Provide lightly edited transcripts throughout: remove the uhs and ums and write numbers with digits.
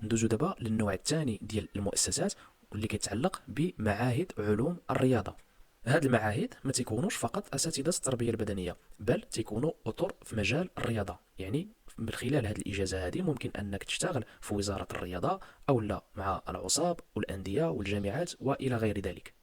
ندوزو دابا للنوع الثاني ديال المؤسسات واللي كيتعلق بمعاهد علوم الرياضه. هاد المعاهد ما تيكونوش فقط اساتذه التربيه البدنيه، بل تيكونوا اطر في مجال الرياضه. يعني من خلال هذه الاجازه هذه ممكن انك تشتغل في وزاره الرياضه او لا مع العصاب والانديه والجامعات والى غير ذلك.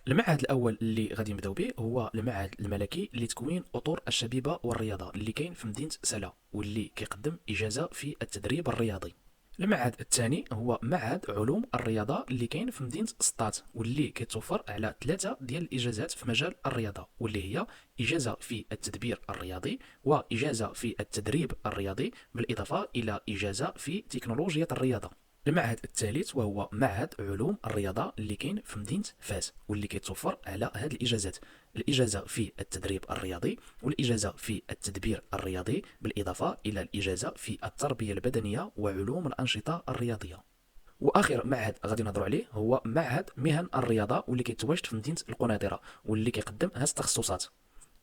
المعهد الاول اللي غادي نبداو به هو المعهد الملكي لتكوين اطر الشبيبه والرياضه اللي كاين في مدينه سلا، واللي كيقدم اجازه في التدريب الرياضي. المعهد الثاني هو معهد علوم الرياضه اللي كاين في مدينه سطات، واللي كيتوفر على ثلاثه ديال الاجازات في مجال الرياضه، واللي هي اجازه في التدبير الرياضي، واجازه في التدريب الرياضي، بالاضافه الى اجازه في تكنولوجيا الرياضه. المعهد الثالث وهو معهد علوم الرياضه اللي كاين في مدينه فاس، واللي كيتوفر على هذه الاجازات: الاجازه في التدريب الرياضي، والاجازه في التدبير الرياضي، بالاضافه الى الاجازه في التربيه البدنيه وعلوم الانشطه الرياضيه. واخر معهد غادي نهضروا عليه هو معهد مهن الرياضه، واللي كيتواجد في مدينه القنيطره، واللي كيقدم هذه التخصصات: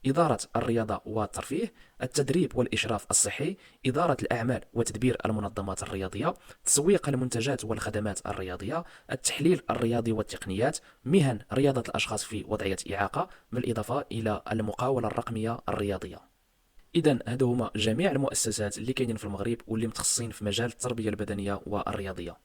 إدارة الرياضة والترفيه، التدريب والإشراف الصحي، إدارة الأعمال وتدبير المنظمات الرياضية، تسويق المنتجات والخدمات الرياضية، التحليل الرياضي والتقنيات، مهن رياضة الأشخاص في وضعية إعاقة، بالإضافة إلى المقاولة الرقمية الرياضية. إذا هادو هما جميع المؤسسات اللي كاينين في المغرب واللي متخصصين في مجال التربية البدنية والرياضية.